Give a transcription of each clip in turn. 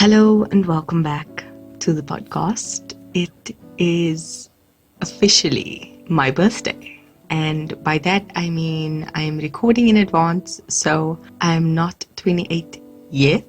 Hello and welcome back to the podcast. It is officially my birthday, and by that I mean I'm recording in advance, so I'm not 28 yet,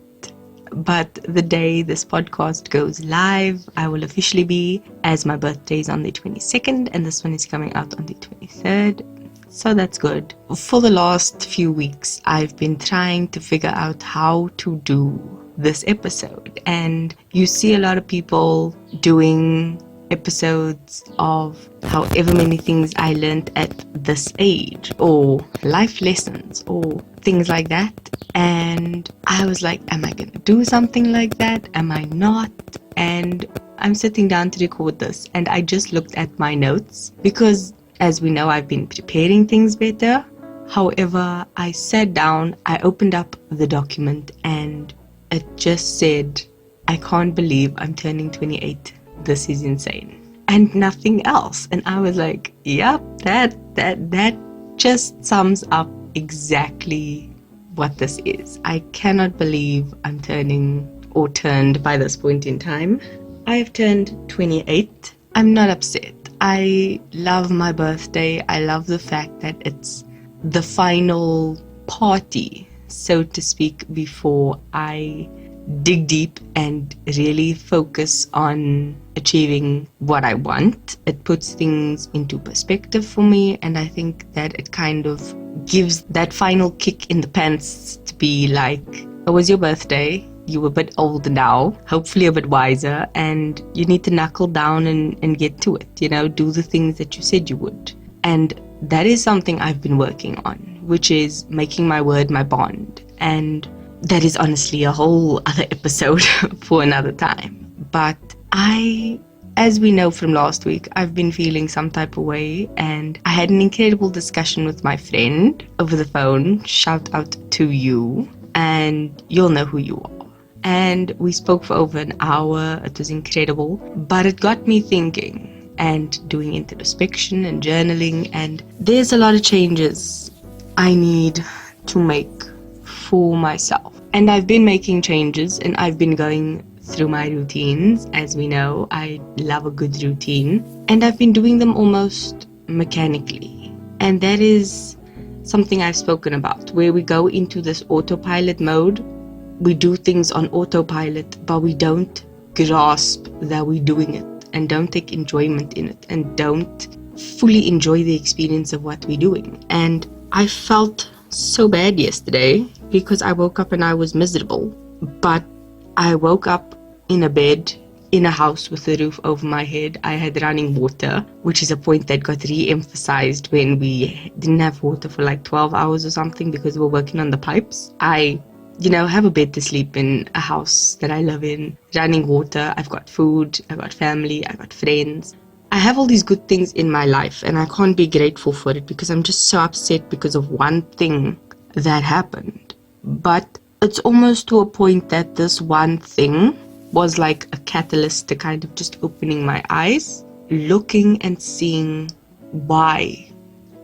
but the day this podcast goes live, I will officially be, as my birthday is on the 22nd and this one is coming out on the 23rd. So that's good. For the last few weeks, I've been trying to figure out how to do this episode, and you see a lot of people doing episodes of however many things I learned at this age, or life lessons, or things like that. And I was like, am I gonna do something like that? Am I not? And I'm sitting down to record this, and I just looked at my notes because, as we know, I've been preparing things better. However, I sat down, I opened up the document, and it just said, I can't believe I'm turning 28. This is insane. And nothing else. And I was like, yep, that just sums up exactly what this is. I cannot believe I'm turned by this point in time. I've turned 28. I'm not upset. I love my birthday. I love the fact that it's the final party, so to speak, before I dig deep and really focus on achieving what I want. It puts things into perspective for me, and I think that it kind of gives that final kick in the pants to be like, it was your birthday, you're a bit older now, hopefully a bit wiser, and you need to knuckle down and get to it, do the things that you said you would. And that is something I've been working on, which is making my word my bond. And that is honestly a whole other episode for another time. But as we know from last week, I've been feeling some type of way, and I had an incredible discussion with my friend over the phone. Shout out to you, and you'll know who you are. And we spoke for over an hour. It was incredible, but it got me thinking and doing introspection and journaling, and there's a lot of changes I need to make for myself. And I've been making changes, and I've been going through my routines. As we know, I love a good routine, and I've been doing them almost mechanically. And that is something I've spoken about, where we go into this autopilot mode. We do things on autopilot, but we don't grasp that we're doing it, and don't take enjoyment in it, and don't fully enjoy the experience of what we're doing. And I felt so bad yesterday because I woke up and I was miserable, but I woke up in a bed in a house with a roof over my head. I had running water, which is a point that got re-emphasized when we didn't have water for like 12 hours or something because we were working on the pipes. I have a bed to sleep in, a house that I live in, running water, I've got food, I've got family, I've got friends. I have all these good things in my life, and I can't be grateful for it because I'm just so upset because of one thing that happened. But it's almost to a point that this one thing was like a catalyst to kind of just opening my eyes, looking and seeing why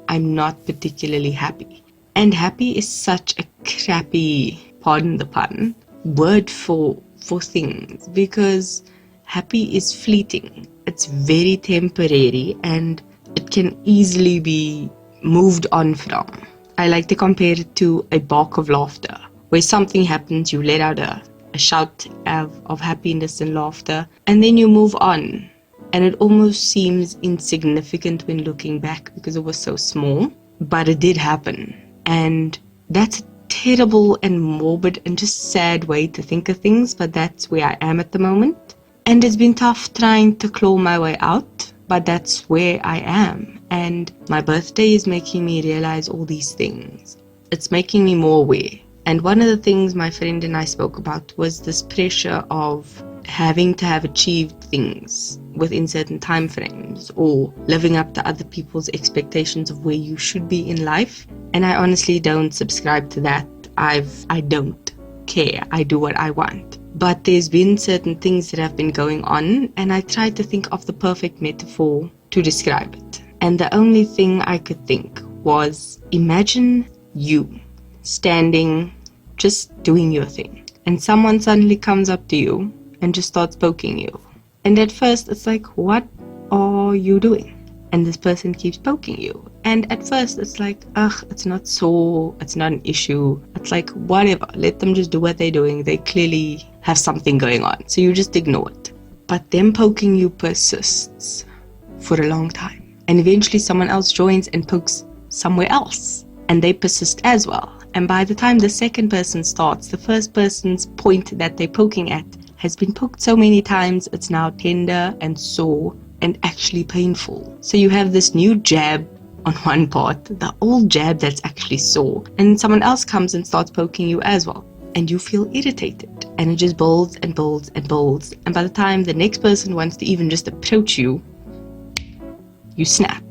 I'm not particularly happy. And happy is such a crappy, pardon the pun, word for things, because happy is fleeting. It's very temporary, and it can easily be moved on from. I like to compare it to a bark of laughter, where something happens, you let out a shout of happiness and laughter, and then you move on. And it almost seems insignificant when looking back because it was so small, but it did happen. And that's a terrible and morbid and just sad way to think of things, but that's where I am at the moment. And it's been tough trying to claw my way out, but that's where I am. And my birthday is making me realize all these things. It's making me more aware. And one of the things my friend and I spoke about was this pressure of having to have achieved things within certain time frames, or living up to other people's expectations of where you should be in life. And I honestly don't subscribe to that. I don't care. I do what I want. But there's been certain things that have been going on, and I tried to think of the perfect metaphor to describe it. And the only thing I could think was, imagine you standing, just doing your thing. and someone suddenly comes up to you and just starts poking you. And at first it's like, what are you doing? And this person keeps poking you. And at first it's like, ugh, it's not sore, it's not an issue. It's like, whatever, let them just do what they're doing. They clearly have something going on. So you just ignore it. But them poking you persists for a long time. And eventually someone else joins and pokes somewhere else. And they persist as well. And by the time the second person starts, the first person's point that they're poking at has been poked so many times, it's now tender and sore and actually painful. So you have this new jab on one part, the old jab that's actually sore, and someone else comes and starts poking you as well. And you feel irritated, and it just builds and builds and builds. And by the time the next person wants to even just approach you, you snap.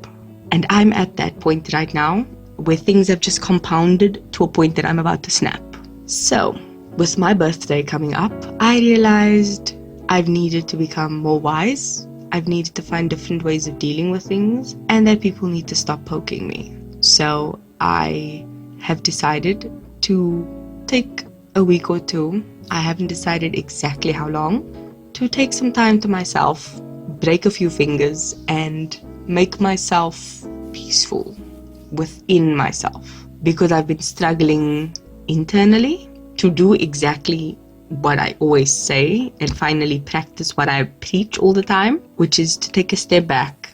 And I'm at that point right now where things have just compounded to a point that I'm about to snap. So, with my birthday coming up, I realized I've needed to become more wise. I've needed to find different ways of dealing with things, and that people need to stop poking me. So I have decided to take a week or two, I haven't decided exactly how long, to take some time to myself, break a few fingers, and make myself peaceful within myself. Because I've been struggling internally to do exactly what I always say and finally practice what I preach all the time, which is to take a step back,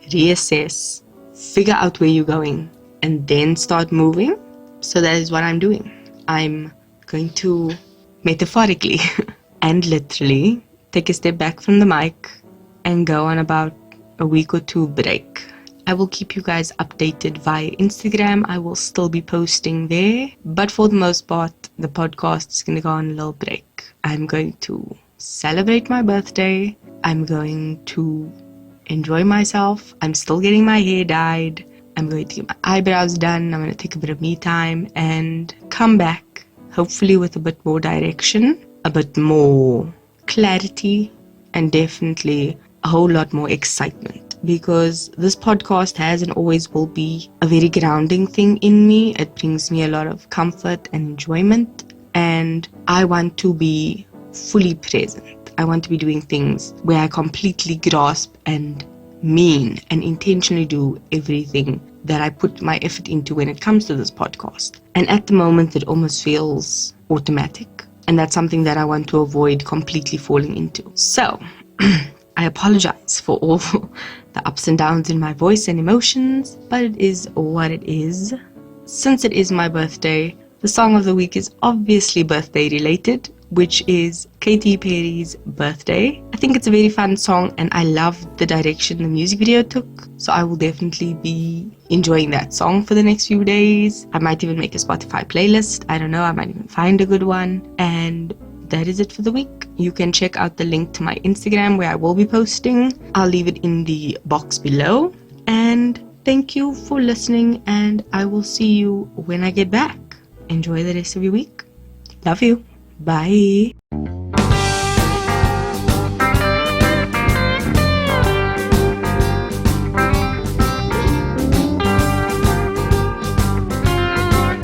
reassess, figure out where you're going, and then start moving. So that is what I'm doing. I'm going to metaphorically and literally take a step back from the mic and go on about a week or two break. I will keep you guys updated via Instagram. I will still be posting there, but for the most part, the podcast is going to go on a little break. I'm going to celebrate my birthday. I'm going to enjoy myself. I'm still getting my hair dyed. I'm going to get my eyebrows done. I'm going to take a bit of me time and come back, hopefully with a bit more direction, a bit more clarity, and definitely a whole lot more excitement. Because this podcast has and always will be a very grounding thing in me. It brings me a lot of comfort and enjoyment, and I want to be fully present. I want to be doing things where I completely grasp and mean and intentionally do everything that I put my effort into when it comes to this podcast. And at the moment it almost feels automatic, and that's something that I want to avoid completely falling into. So I apologize for all the ups and downs in my voice and emotions, but it is what it is. Since it is my birthday, the song of the week is obviously birthday related, which is Katy Perry's Birthday. I think it's a very fun song, and I love the direction the music video took, so I will definitely be enjoying that song for the next few days. I might even make a Spotify playlist. I don't know, I might even find a good one. And that is it for the week. You can check out the link to my Instagram where I will be posting. I'll leave it in the box below. And thank you for listening, and I will see you when I get back. Enjoy the rest of your week. Love you. Bye.